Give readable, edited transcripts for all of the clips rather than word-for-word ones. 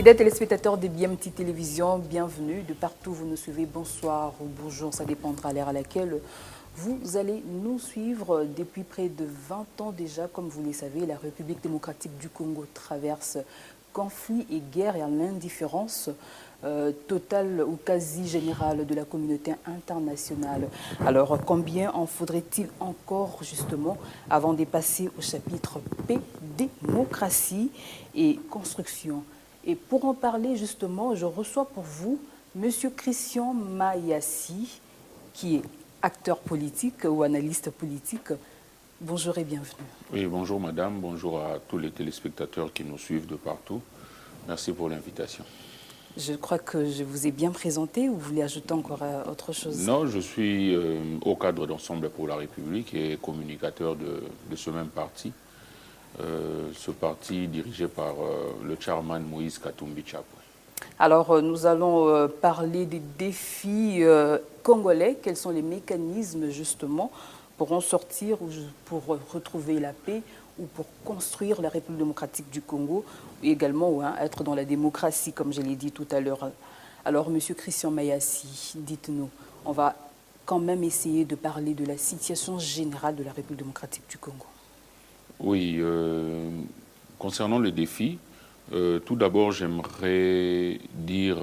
Fidèles téléspectateurs de BMT Télévision, bienvenue. De partout vous nous suivez, bonsoir ou bonjour, ça dépendra à l'heure à laquelle vous allez nous suivre. Depuis près de 20 ans déjà, comme vous le savez, la République démocratique du Congo traverse conflits et guerres et à l'indifférence totale ou quasi générale de la communauté internationale. Alors, combien en faudrait-il encore, justement, avant de passer au chapitre P, démocratie et construction? Et pour en parler, justement, je reçois pour vous M. Christian Mayassi, qui est acteur politique ou analyste politique. Bonjour et bienvenue. Oui, bonjour madame, bonjour à tous les téléspectateurs qui nous suivent de partout. Merci pour l'invitation. Je crois que je vous ai bien présenté ou vous voulez ajouter encore autre chose? Non, je suis au cadre d'Ensemble pour la République et communicateur de ce même parti. Ce parti dirigé par le chairman Moïse Katumbi Chapwe. Alors, nous allons parler des défis congolais. Quels sont les mécanismes, justement, pour en sortir ou pour retrouver la paix ou pour construire la République démocratique du Congo, et également être dans la démocratie, comme je l'ai dit tout à l'heure. Alors, M. Christian Mayassi, dites-nous, on va quand même essayer de parler de la situation générale de la République démocratique du Congo. Oui, concernant les défis, tout d'abord, j'aimerais dire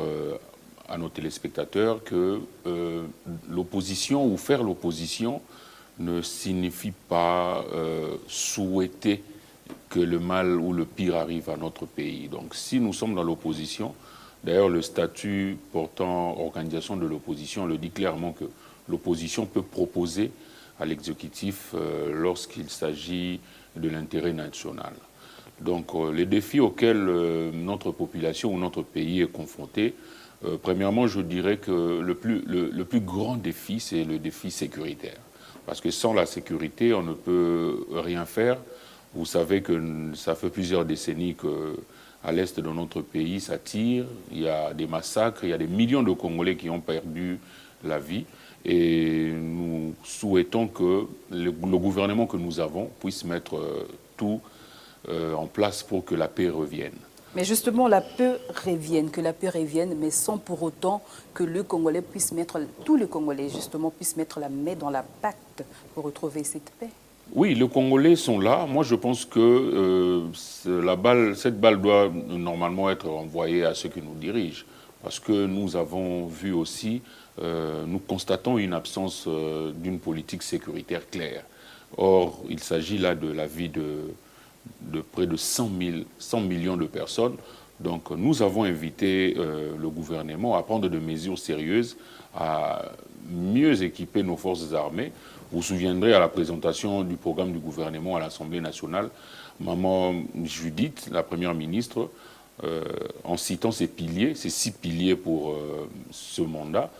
à nos téléspectateurs que l'opposition ou faire l'opposition ne signifie pas souhaiter que le mal ou le pire arrive à notre pays. Donc si nous sommes dans l'opposition, d'ailleurs le statut portant organisation de l'opposition le dit clairement que l'opposition peut proposer à l'exécutif lorsqu'il s'agit de l'intérêt national. Donc les défis auxquels notre population ou notre pays est confronté, premièrement je dirais que le plus grand défi c'est le défi sécuritaire. Parce que sans la sécurité, on ne peut rien faire. Vous savez que ça fait plusieurs décennies qu'à l'est de notre pays, ça tire. Il y a des massacres, il y a des millions de Congolais qui ont perdu la vie. Et nous souhaitons que le gouvernement que nous avons puisse mettre tout en place pour que la paix revienne. Mais justement, la paix revienne, que la paix revienne, mais sans pour autant que le Congolais puisse mettre, tous les Congolais justement, puissent mettre la main dans la pâte pour retrouver cette paix. Oui, les Congolais sont là. Moi, je pense que cette balle doit normalement être envoyée à ceux qui nous dirigent. Parce que nous avons vu aussi, nous constatons une absence d'une politique sécuritaire claire. Or, il s'agit là de la vie de près de 100 millions de personnes. Donc nous avons invité le gouvernement à prendre des mesures sérieuses, à mieux équiper nos forces armées. Vous vous souviendrez à la présentation du programme du gouvernement à l'Assemblée nationale, Maman Judith, la première ministre, en citant ces piliers, ces 6 piliers pour ce mandat,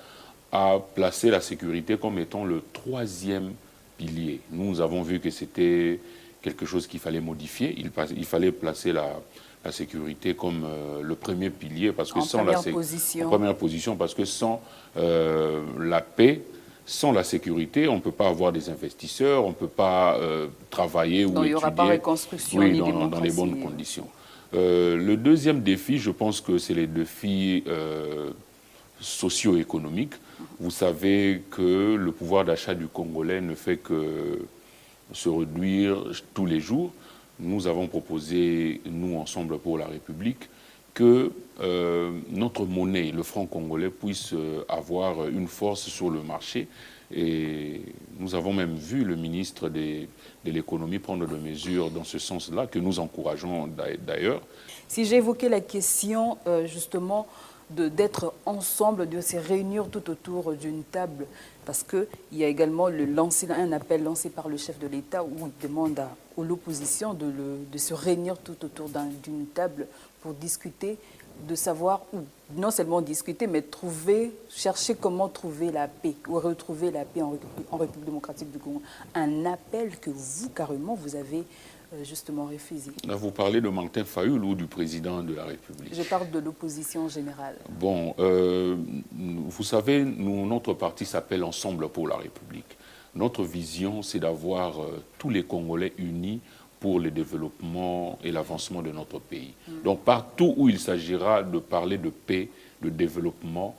a placé la sécurité comme étant le 3e pilier. Nous avons vu que c'était quelque chose qu'il fallait modifier. Il fallait placer la sécurité comme le 1er pilier, parce que sans première position, parce que sans la paix, sans la sécurité, on ne peut pas avoir des investisseurs, on ne peut pas travailler ou étudier. Il n'y aura pas de reconstruction ni démocratie. Dans les bonnes conditions. Le deuxième défi, je pense que c'est les défis socio-économiques. Vous savez que le pouvoir d'achat du Congolais ne fait que se réduire tous les jours. Nous avons proposé, nous, Ensemble pour la République, que notre monnaie, le franc congolais, puisse avoir une force sur le marché. Et nous avons même vu le ministre de l'économie prendre des mesures dans ce sens-là, que nous encourageons d'ailleurs. Si j'ai évoqué la question, justement, d'être ensemble, de se réunir tout autour d'une table, parce qu'il y a également un appel lancé par le chef de l'État où il demande à l'opposition de se réunir tout autour d'une table pour discuter, de savoir, ou non seulement discuter, mais chercher comment trouver la paix, ou retrouver la paix en République démocratique du Congo. Un appel que vous, carrément, vous avez justement refusé. Là, vous parlez de Martin Fayulu ou du président de la République? Je parle de l'opposition en général. Bon, vous savez, notre parti s'appelle Ensemble pour la République. Notre vision, c'est d'avoir tous les Congolais unis pour le développement et l'avancement de notre pays. Donc partout où il s'agira de parler de paix, de développement,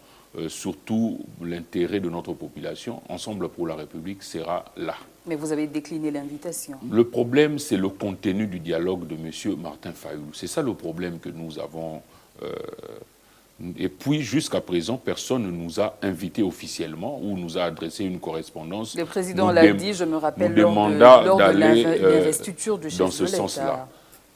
surtout l'intérêt de notre population, Ensemble pour la République sera là. Mais vous avez décliné l'invitation. Le problème, c'est le contenu du dialogue de M. Martin Fayoulou. C'est ça le problème que nous avons. Et puis, jusqu'à présent, personne ne nous a invités officiellement ou nous a adressé une correspondance. Le président l'a dit, je me rappelle, lors de l'investiture du chef dans ce sens-là.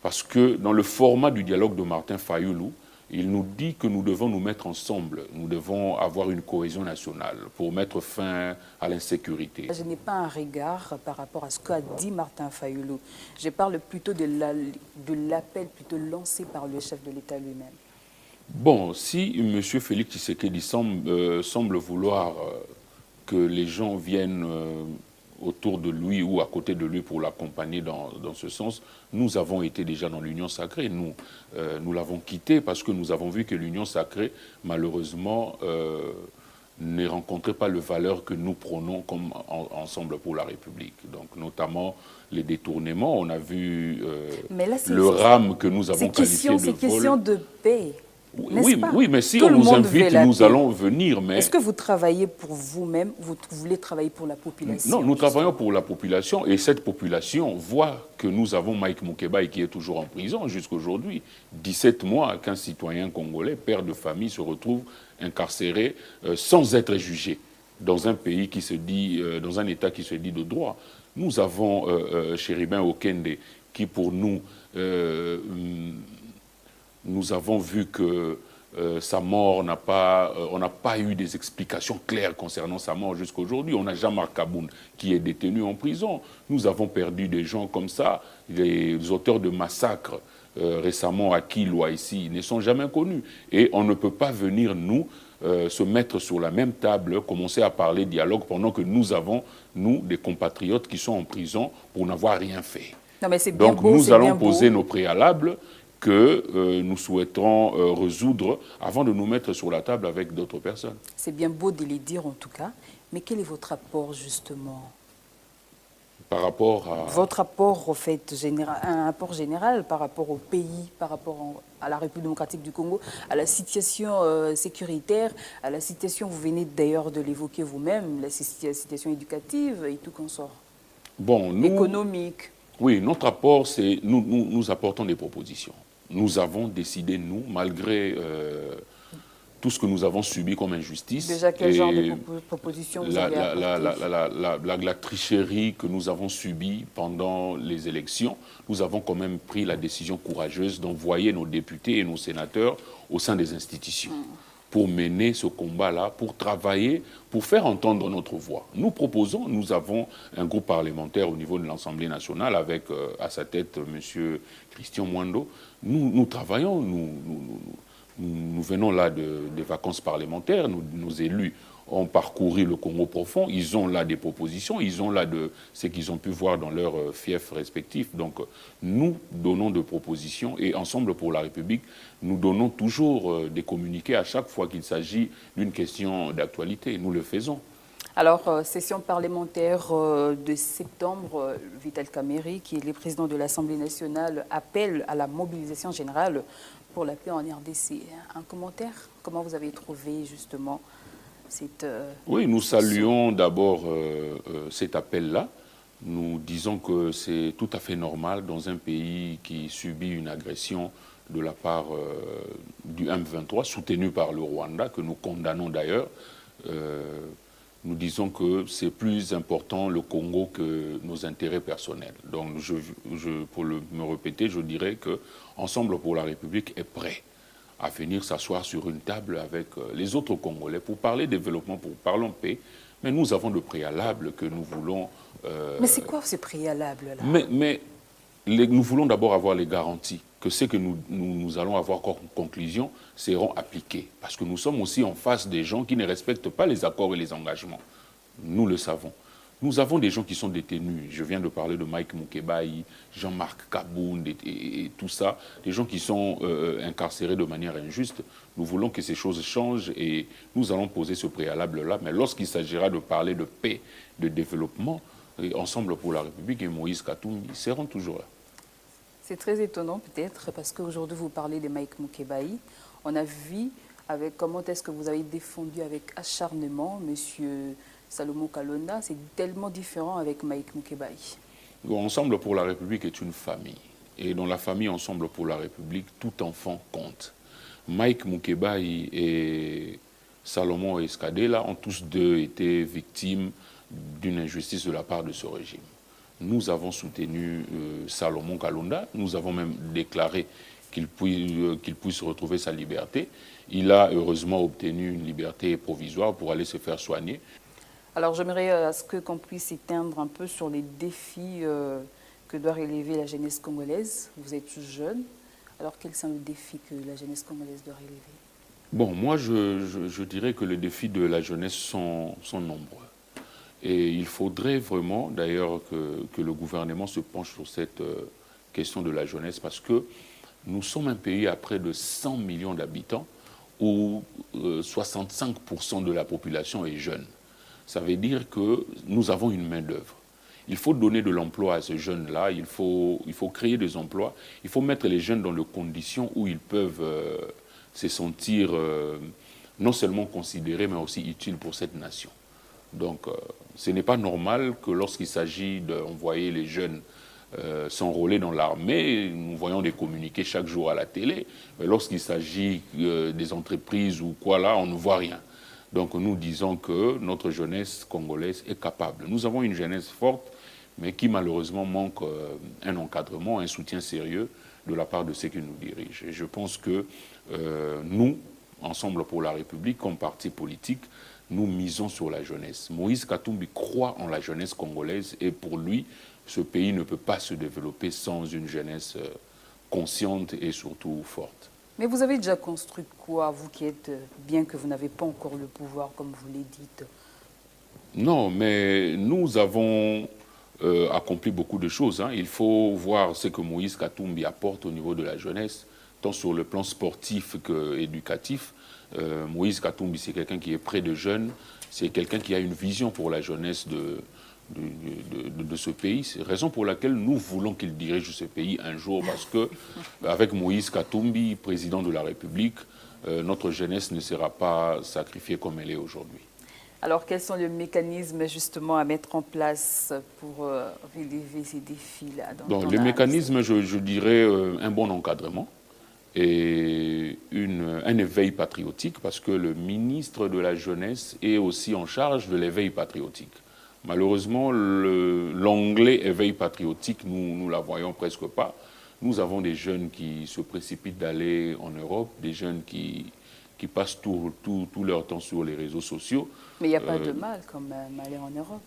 Parce que dans le format du dialogue de Martin Fayoulou, il nous dit que nous devons nous mettre ensemble, nous devons avoir une cohésion nationale pour mettre fin à l'insécurité. Je n'ai pas un regard par rapport à ce qu'a dit Martin Fayoulou. Je parle plutôt de l'appel plutôt lancé par le chef de l'État lui-même. Bon, si M. Félix Tshisekedi semble vouloir que les gens viennent autour de lui ou à côté de lui pour l'accompagner dans ce sens, nous avons été déjà dans l'Union sacrée. Nous l'avons quitté parce que nous avons vu que l'Union sacrée, malheureusement, ne rencontrait pas le valeur que nous prônons comme Ensemble pour la République. Donc, notamment les détournements, on a vu le rame que nous avons qualifié de vol. C'est question de paix. Oui, mais si on nous invite, nous allons venir. Est-ce que vous travaillez pour vous-même, vous voulez travailler pour la population? Non, nous travaillons pour la population et cette population voit que nous avons Mike Moukéba qui est toujours en prison jusqu'à aujourd'hui. 17 mois qu'un citoyen congolais, père de famille, se retrouve incarcéré sans être jugé dans un pays qui se dit, dans un État qui se dit de droit. Nous avons Chéribin Okende qui pour nous... nous avons vu que sa mort n'a pas... on n'a pas eu des explications claires concernant sa mort jusqu'à aujourd'hui. On a Jean-Marc Kaboun qui est détenu en prison. Nous avons perdu des gens comme ça. Les auteurs de massacres récemment acquis loi ici ne sont jamais connus. Et on ne peut pas venir, nous, se mettre sur la même table, commencer à parler dialogue pendant que nous avons, nous, des compatriotes qui sont en prison pour n'avoir rien fait. Non, mais c'est bien Donc beau, nous allons poser nos préalables que nous souhaitons résoudre avant de nous mettre sur la table avec d'autres personnes. C'est bien beau de les dire en tout cas, mais quel est votre apport justement? Par rapport à... Votre apport, en fait, un apport général par rapport au pays, par rapport à la République démocratique du Congo, à la situation sécuritaire, à la situation, vous venez d'ailleurs de l'évoquer vous-même, la situation éducative et tout consort. Bon, nous, économique. Oui, notre apport, c'est nous apportons des propositions. Nous avons décidé, nous, malgré tout ce que nous avons subi comme injustice. Déjà, quel genre de propositions vous avez apporté? La tricherie que nous avons subie pendant les élections, nous avons quand même pris la décision courageuse d'envoyer nos députés et nos sénateurs au sein des institutions. Pour mener ce combat-là, pour travailler, pour faire entendre notre voix. Nous proposons, nous avons un groupe parlementaire au niveau de l'Assemblée nationale avec à sa tête M. Christian Mwando. Nous travaillons, nous venons là des vacances parlementaires, nos élus ont parcouru le Congo profond, ils ont là des propositions, ils ont là de ce qu'ils ont pu voir dans leurs fiefs respectifs. Donc nous donnons des propositions et Ensemble pour la République, nous donnons toujours des communiqués à chaque fois qu'il s'agit d'une question d'actualité. Nous le faisons. Alors, session parlementaire de septembre, Vital Kamerhe, qui est le président de l'Assemblée nationale, appelle à la mobilisation générale pour la paix en RDC. Un commentaire? Comment vous avez trouvé justement cette... Oui, nous saluons d'abord cet appel-là. Nous disons que c'est tout à fait normal dans un pays qui subit une agression de la part du M23, soutenu par le Rwanda, que nous condamnons d'ailleurs. Nous disons que c'est plus important le Congo que nos intérêts personnels. Donc, pour me répéter, je dirais que Ensemble pour la République est prêt à venir s'asseoir sur une table avec les autres Congolais pour parler développement, pour parler paix. Mais nous avons de préalables que nous voulons... Mais c'est quoi ces préalables-là? Mais nous voulons d'abord avoir les garanties que ce que nous allons avoir comme conclusion seront appliqués. Parce que nous sommes aussi en face des gens qui ne respectent pas les accords et les engagements. Nous le savons. Nous avons des gens qui sont détenus. Je viens de parler de Mike Moukéba, Jean-Marc Kaboun et tout ça. Des gens qui sont incarcérés de manière injuste. Nous voulons que ces choses changent et nous allons poser ce préalable-là. Mais lorsqu'il s'agira de parler de paix, de développement, Ensemble pour la République et Moïse Katumbi seront toujours là. C'est très étonnant peut-être parce qu'aujourd'hui vous parlez de Mike Mukebai. On a vu avec comment est-ce que vous avez défendu avec acharnement Monsieur Salomon Kalonda. C'est tellement différent avec Mike Mukebai. Ensemble pour la République est une famille. Et dans la famille Ensemble pour la République, tout enfant compte. Mike Mukebai et Salomon Escadela ont tous deux été victimes d'une injustice de la part de ce régime. Nous avons soutenu Salomon Kalonda, nous avons même déclaré qu'il puisse retrouver sa liberté. Il a heureusement obtenu une liberté provisoire pour aller se faire soigner. Alors j'aimerais à ce qu'on puisse éteindre un peu sur les défis que doit relever la jeunesse congolaise. Vous êtes jeune, alors quels sont les défis que la jeunesse congolaise doit relever? Bon, moi je dirais que les défis de la jeunesse sont nombreux. Et il faudrait vraiment d'ailleurs que le gouvernement se penche sur cette question de la jeunesse parce que nous sommes un pays à près de 100 millions d'habitants où 65% de la population est jeune. Ça veut dire que nous avons une main-d'œuvre. Il faut donner de l'emploi à ces jeunes-là, il faut créer des emplois, il faut mettre les jeunes dans les conditions où ils peuvent se sentir non seulement considérés, mais aussi utiles pour cette nation. Donc, ce n'est pas normal que lorsqu'il s'agit d'envoyer les jeunes s'enrôler dans l'armée, nous voyons des communiqués chaque jour à la télé, mais lorsqu'il s'agit des entreprises ou quoi là, on ne voit rien. Donc nous disons que notre jeunesse congolaise est capable. Nous avons une jeunesse forte, mais qui malheureusement manque un encadrement, un soutien sérieux de la part de ceux qui nous dirigent. Et je pense que nous, Ensemble pour la République, comme parti politique, nous misons sur la jeunesse. Moïse Katumbi croit en la jeunesse congolaise et pour lui, ce pays ne peut pas se développer sans une jeunesse consciente et surtout forte. Mais vous avez déjà construit quoi, vous qui êtes, bien que vous n'avez pas encore le pouvoir, comme vous l'avez dit? Non, mais nous avons accompli beaucoup de choses. Hein. Il faut voir ce que Moïse Katumbi apporte au niveau de la jeunesse, tant sur le plan sportif qu'éducatif. Moïse Katumbi, c'est quelqu'un qui est près de jeunes, c'est quelqu'un qui a une vision pour la jeunesse de ce pays. C'est la raison pour laquelle nous voulons qu'il dirige ce pays un jour, parce que avec Moïse Katumbi, président de la République, notre jeunesse ne sera pas sacrifiée comme elle est aujourd'hui. Alors, quels sont les mécanismes justement à mettre en place pour relever ces défis-là? Les mécanismes, je dirais un bon encadrement et un éveil patriotique, parce que le ministre de la Jeunesse est aussi en charge de l'éveil patriotique. Malheureusement, l'onglet éveil patriotique, nous ne la voyons presque pas. Nous avons des jeunes qui se précipitent d'aller en Europe, des jeunes qui passent tout leur temps sur les réseaux sociaux. Mais il n'y a pas de mal quand même à aller en Europe.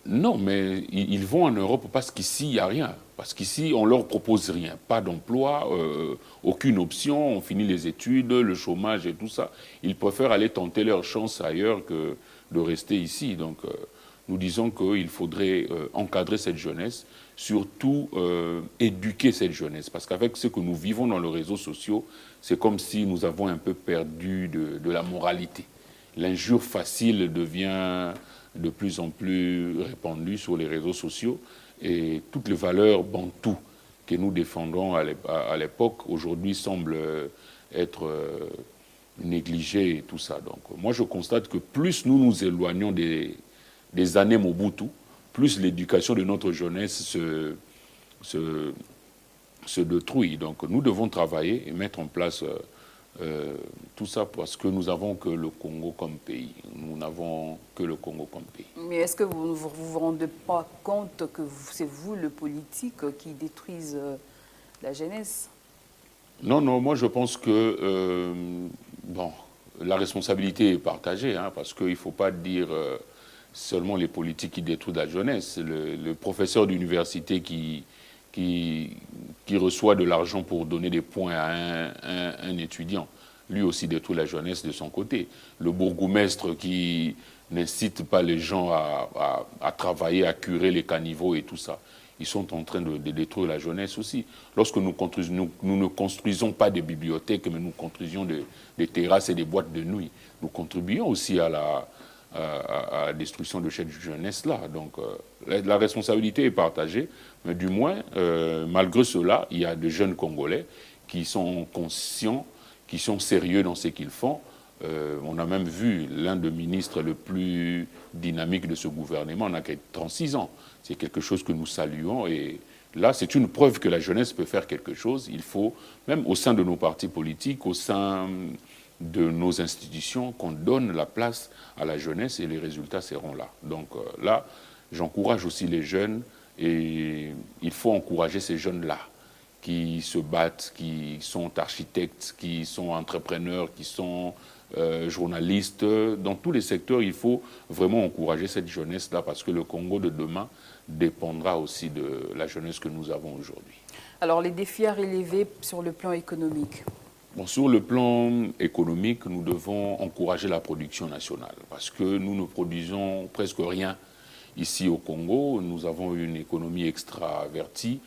Non, mais ils vont en Europe parce qu'ici, il n'y a rien. Parce qu'ici, on ne leur propose rien. Pas d'emploi, aucune option, on finit les études, le chômage et tout ça. Ils préfèrent aller tenter leur chance ailleurs que de rester ici. Donc, nous disons qu'il faudrait encadrer cette jeunesse, surtout éduquer cette jeunesse. Parce qu'avec ce que nous vivons dans les réseaux sociaux, c'est comme si nous avons un peu perdu de la moralité. L'injure facile devient de plus en plus répandue sur les réseaux sociaux et toutes les valeurs bantoues que nous défendons à l'époque, aujourd'hui, semblent être négligées et tout ça. Donc, moi, je constate que plus nous nous éloignons des années Mobutu, plus l'éducation de notre jeunesse se détruit. Donc nous devons travailler et mettre en place tout ça parce que nous n'avons que le Congo comme pays. Nous n'avons que le Congo comme pays. Mais est-ce que vous ne vous rendez pas compte que c'est vous, le politique, qui détruisent la jeunesse? Non, moi je pense que la responsabilité est partagée, hein, parce qu'il ne faut pas dire seulement les politiques qui détruisent la jeunesse. Le professeur d'université qui reçoit de l'argent pour donner des points à un étudiant, lui aussi détruit la jeunesse de son côté. Le bourgmestre qui n'incite pas les gens à travailler, à curer les caniveaux et tout ça, ils sont en train de détruire la jeunesse aussi. Lorsque nous ne construisons pas des bibliothèques, mais nous construisons des terrasses et des boîtes de nuit, nous contribuons aussi à à la destruction de cette jeunesse-là. Donc la responsabilité est partagée, mais du moins, malgré cela, il y a de jeunes Congolais qui sont conscients, qui sont sérieux dans ce qu'ils font. On a même vu l'un des ministres le plus dynamique de ce gouvernement n'a que 36 ans. C'est quelque chose que nous saluons et là, c'est une preuve que la jeunesse peut faire quelque chose. Il faut, même au sein de nos partis politiques, au sein de nos institutions, qu'on donne la place à la jeunesse et les résultats seront là. Donc là, j'encourage aussi les jeunes et il faut encourager ces jeunes-là qui se battent, qui sont architectes, qui sont entrepreneurs, qui sont journalistes. Dans tous les secteurs, il faut vraiment encourager cette jeunesse-là parce que le Congo de demain dépendra aussi de la jeunesse que nous avons aujourd'hui. Alors, les défis à relever sur le plan économique? Bon, sur le plan économique, nous devons encourager la production nationale parce que nous ne produisons presque rien ici au Congo. Nous avons une économie extravertie.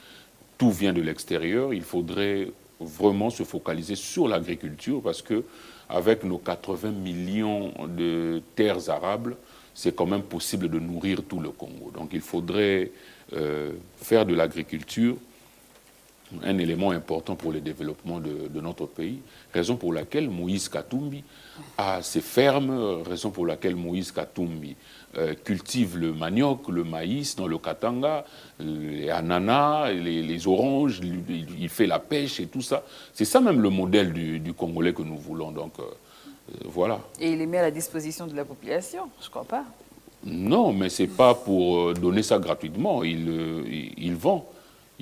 Tout vient de l'extérieur. Il faudrait vraiment se focaliser sur l'agriculture parce que avec nos 80 millions de terres arables, c'est quand même possible de nourrir tout le Congo. Donc il faudrait faire de l'agriculture un élément important pour le développement de notre pays, raison pour laquelle Moïse Katumbi a ses fermes, raison pour laquelle Moïse Katumbi cultive le manioc, le maïs dans le Katanga, les ananas, les oranges, il fait la pêche et tout ça. C'est ça même le modèle du Congolais que nous voulons, donc voilà. Et il les met à la disposition de la population, je ne crois pas. Non, mais ce n'est pas pour donner ça gratuitement, il vend.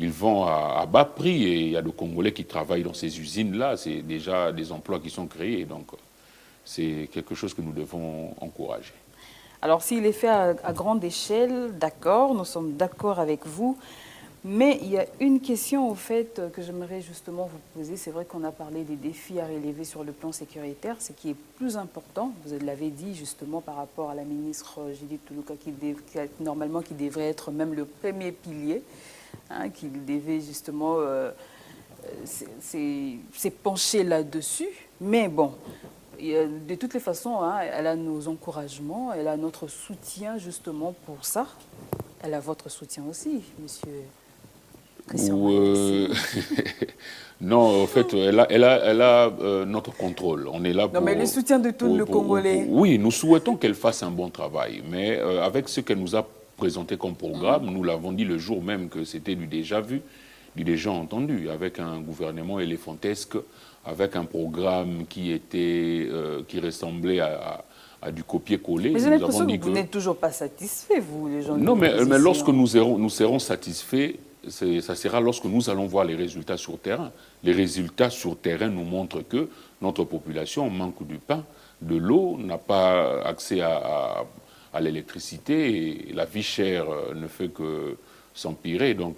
Ils vont à bas prix et il y a des Congolais qui travaillent dans ces usines-là. C'est déjà des emplois qui sont créés. Donc, c'est quelque chose que nous devons encourager. Alors, s'il est fait à grande échelle, d'accord, nous sommes d'accord avec vous. Mais il y a une question, au fait, que j'aimerais justement vous poser. C'est vrai qu'on a parlé des défis à relever sur le plan sécuritaire. Ce qui est plus important, vous l'avez dit justement par rapport à la ministre Judith Tuluka, normalement qui devrait être même le premier pilier. Qu'il devait justement s'épancher là-dessus. Mais bon, de toutes les façons, elle a nos encouragements, elle a notre soutien justement pour ça. Elle a votre soutien aussi, monsieur Christian. Non, en fait, elle a notre contrôle. On est là pour... Non, mais le soutien de tout le Congolais. Oui, nous souhaitons qu'elle fasse un bon travail. Mais avec ce qu'elle nous a présenté comme programme, nous l'avons dit le jour même que c'était du déjà vu, du déjà entendu, avec un gouvernement éléphantesque, avec un programme qui ressemblait à du copier-coller. Mais j'ai l'impression que vous n'êtes toujours pas satisfait, vous, les gens. Non, mais lorsque nous serons satisfaits, ça sera lorsque nous allons voir les résultats sur terrain. Les résultats sur terrain nous montrent que notre population manque du pain, de l'eau, n'a pas accès à l'électricité et la vie chère ne fait que s'empirer. Donc,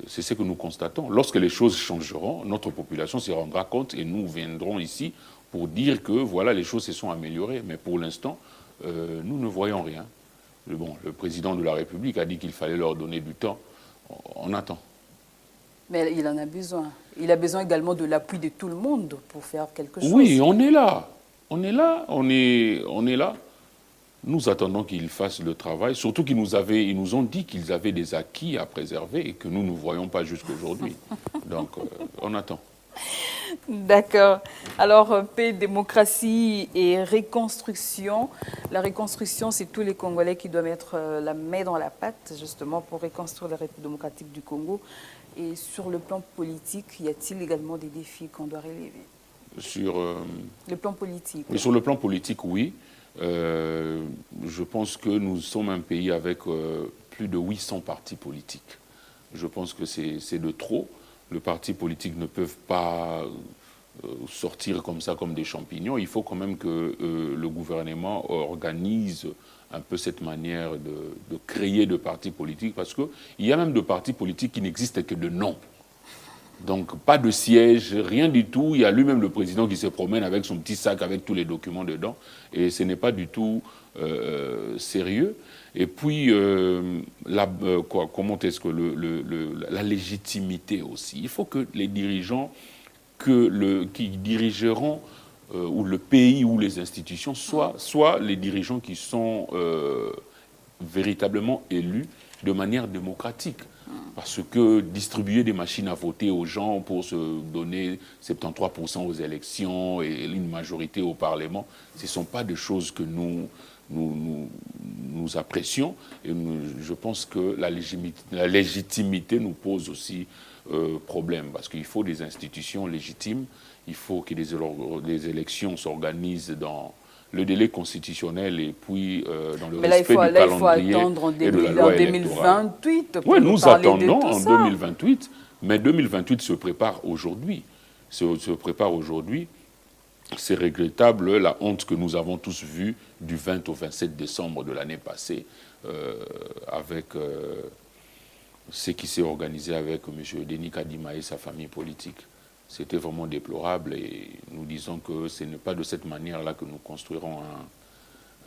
c'est ce que nous constatons. Lorsque les choses changeront, notre population se rendra compte et nous viendrons ici pour dire que voilà, les choses se sont améliorées. Mais pour l'instant, nous ne voyons rien. Bon, le président de la République a dit qu'il fallait leur donner du temps. On attend. Mais il en a besoin. Il a besoin également de l'appui de tout le monde pour faire quelque chose. Oui, on est là. On est là. On est là. Nous attendons qu'ils fassent le travail, surtout qu'ils nous ont dit qu'ils avaient des acquis à préserver et que nous ne voyons pas jusqu'aujourd'hui. Donc, on attend. D'accord. Alors, paix, démocratie et reconstruction. La reconstruction, c'est tous les Congolais qui doivent mettre la main dans la pâte, justement, pour reconstruire la République démocratique du Congo. Et sur le plan politique, y a-t-il également des défis qu'on doit relever? Sur le plan politique. Oui, sur le plan politique, oui. Je pense que nous sommes un pays avec plus de 800 partis politiques. Je pense que c'est de trop. Les partis politiques ne peuvent pas sortir comme ça, comme des champignons. Il faut quand même que le gouvernement organise un peu cette manière de créer de partis politiques, parce qu'il y a même de partis politiques qui n'existent que de nom. Donc, pas de siège, rien du tout. Il y a lui-même le président qui se promène avec son petit sac avec tous les documents dedans. Et ce n'est pas du tout sérieux. Et puis, comment est-ce que la légitimité aussi. Il faut que les dirigeants qui dirigeront où le pays ou les institutions, soit les dirigeants qui sont véritablement élus de manière démocratique. Parce que distribuer des machines à voter aux gens pour se donner 73% aux élections et une majorité au Parlement, ce ne sont pas des choses que nous apprécions. Et je pense que la légitimité nous pose aussi problème. Parce qu'il faut des institutions légitimes, il faut que des élections s'organisent dans le délai constitutionnel et puis dans le respect du calendrier et de la loi électorale. 2028 Oui, nous attendons en 2028, mais 2028 se prépare aujourd'hui. Se prépare aujourd'hui. C'est regrettable la honte que nous avons tous vue du 20 au 27 décembre de l'année passée avec ce qui s'est organisé avec M. Denis Kadima et sa famille politique. C'était vraiment déplorable et nous disons que ce n'est pas de cette manière-là que nous construirons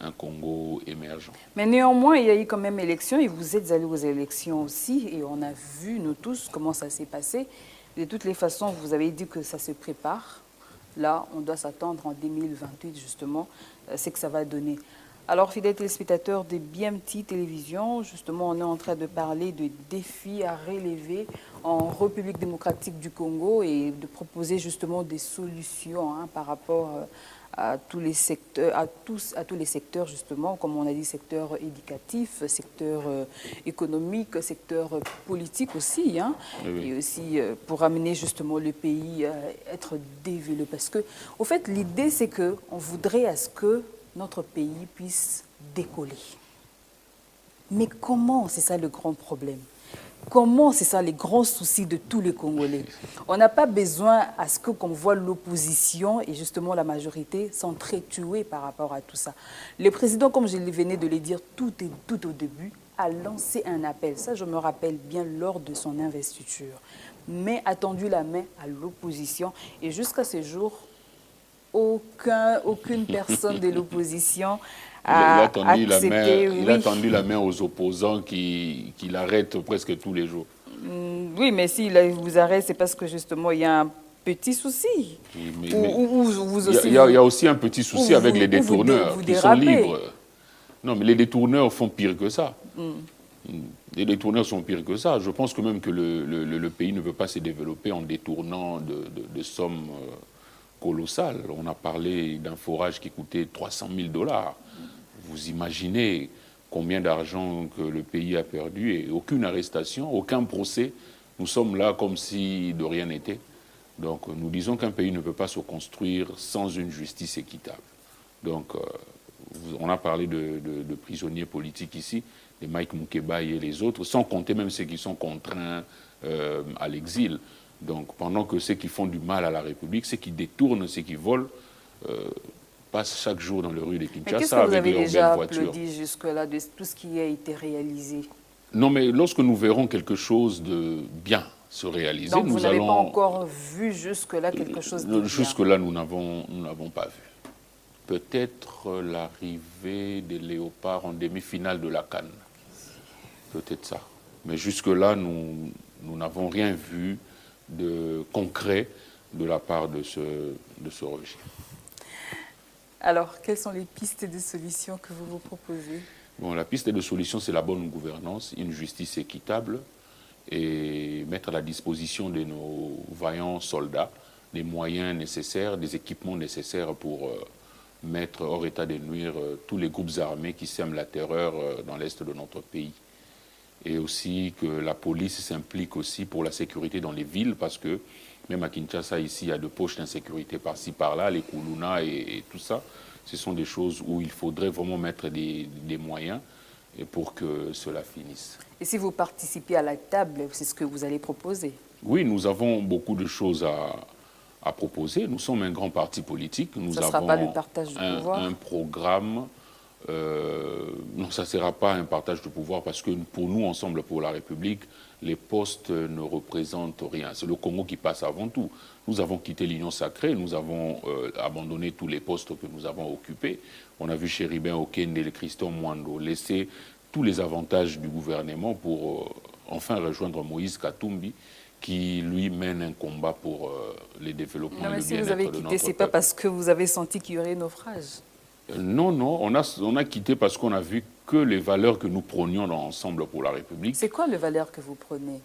un Congo émergent. Mais néanmoins, il y a eu quand même élection et vous êtes allés aux élections aussi et on a vu, nous tous, comment ça s'est passé. De toutes les façons, vous avez dit que ça se prépare. Là, on doit s'attendre en 2028, justement, ce que ça va donner. Alors, fidèles téléspectateurs de BMT Télévision, justement, on est en train de parler de défis à relever en République démocratique du Congo et de proposer justement des solutions par rapport à tous les secteurs, à tous les secteurs justement, comme on a dit, secteur éducatif, secteur économique, secteur politique aussi, oui. Et aussi pour amener justement le pays à être développé. Parce que, au fait, l'idée c'est que on voudrait à ce que notre pays puisse décoller. Mais comment? C'est ça le grand problème. Comment? C'est ça les grands soucis de tous les Congolais. On n'a pas besoin à ce qu'on voit l'opposition et justement la majorité s'entretuer par rapport à tout ça. Le président, comme je venais de le dire tout au début, a lancé un appel. Ça, je me rappelle bien lors de son investiture. Mais a tendu la main à l'opposition et jusqu'à ce jour, aucune personne de l'opposition a accepté. Il a tendu la main aux opposants qui l'arrêtent presque tous les jours. Oui, mais s'il vous arrête, c'est parce que justement, il y a un petit souci. Il y a aussi un petit souci avec les détourneurs qui sont libres. Non, mais les détourneurs font pire que ça. Les détourneurs sont pires que ça. Je pense quand même que le pays ne peut pas se développer en détournant de sommes colossales. On a parlé d'un forage qui coûtait 300 000 $. Vous imaginez combien d'argent que le pays a perdu et aucune arrestation, aucun procès. Nous sommes là comme si de rien n'était. Donc nous disons qu'un pays ne peut pas se construire sans une justice équitable. Donc on a parlé de prisonniers politiques ici, de Mike Mukeba et les autres, sans compter même ceux qui sont contraints à l'exil. Donc pendant que ceux qui font du mal à la République, ceux qui détournent, ceux qui volent, passent chaque jour dans les rues de Kinshasa avec leurs belles voitures. Qu'est-ce que vous avez déjà applaudi jusque-là de tout ce qui a été réalisé? Non, mais lorsque nous verrons quelque chose de bien se réaliser, donc vous n'avez pas encore vu jusque-là quelque chose de bien? Jusque-là, nous n'avons pas vu. Peut-être l'arrivée des Léopards en demi-finale de la CAN. Peut-être ça. Mais jusque-là, nous n'avons rien vu de concret de la part de ce régime. Alors, quelles sont les pistes de solutions que vous proposez? Bon, la piste de solution, c'est la bonne gouvernance, une justice équitable et mettre à la disposition de nos vaillants soldats les moyens nécessaires, des équipements nécessaires pour mettre hors état de nuire tous les groupes armés qui sèment la terreur dans l'est de notre pays. Et aussi que la police s'implique aussi pour la sécurité dans les villes, parce que même à Kinshasa, ici, il y a de poches d'insécurité par-ci, par-là, les Koulouna et tout ça. Ce sont des choses où il faudrait vraiment mettre des moyens pour que cela finisse. Et si vous participez à la table, c'est ce que vous allez proposer? Oui, nous avons beaucoup de choses à proposer. Nous sommes un grand parti politique. Nous avons pas le partage du pouvoir. Un programme. Non, ça ne sera pas un partage de pouvoir parce que pour nous, Ensemble pour la République, les postes ne représentent rien. C'est le Congo qui passe avant tout. Nous avons quitté l'Union sacrée, nous avons abandonné tous les postes que nous avons occupés. On a vu Chéribin Okende et Christian Mwando laisser tous les avantages du gouvernement pour enfin rejoindre Moïse Katumbi, qui, lui, mène un combat pour les développements Non, et mais le si vous bien-être avez de quitté, notre ce n'est pas peuple. parce que vous avez senti qu'il y aurait naufrage. Non, non, on a quitté parce qu'on a vu que les valeurs que nous prônions ensemble pour la République, C'est quoi les valeurs que vous prenez?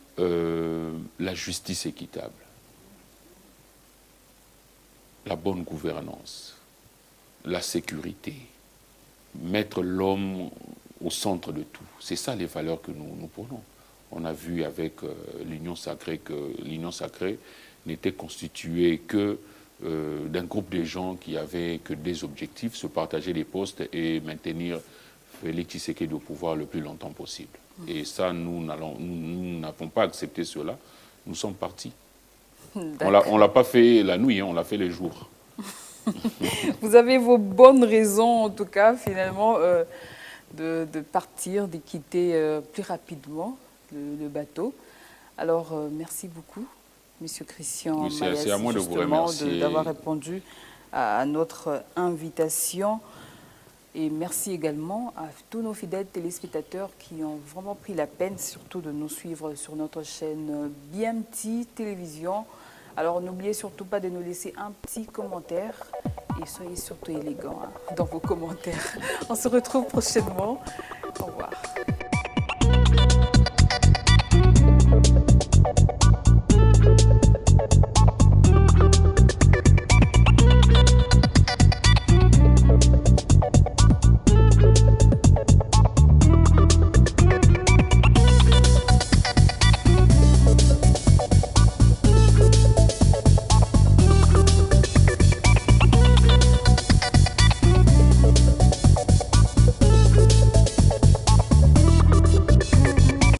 la justice équitable, la bonne gouvernance, la sécurité, mettre l'homme au centre de tout. C'est ça les valeurs que nous prenons. On a vu avec l'Union sacrée que l'Union sacrée n'était constituée que d'un groupe de gens qui avaient que des objectifs, se partager les postes et maintenir Félix Tshisekedi au pouvoir le plus longtemps possible. Et ça, nous n'avons pas accepté cela. Nous sommes partis. On ne l'a pas fait la nuit, hein, on l'a fait les jours. Vous avez vos bonnes raisons, en tout cas, finalement, de partir, de quitter plus rapidement le bateau. Alors, merci beaucoup, Monsieur Christian Oui, Mayassi, c'est à moi de vous justement, remercier. d'avoir répondu à notre invitation. Et merci également à tous nos fidèles téléspectateurs qui ont vraiment pris la peine, surtout de nous suivre sur notre chaîne BMT Télévision. Alors n'oubliez surtout pas de nous laisser un petit commentaire et soyez surtout élégants dans vos commentaires. On se retrouve prochainement. Au revoir.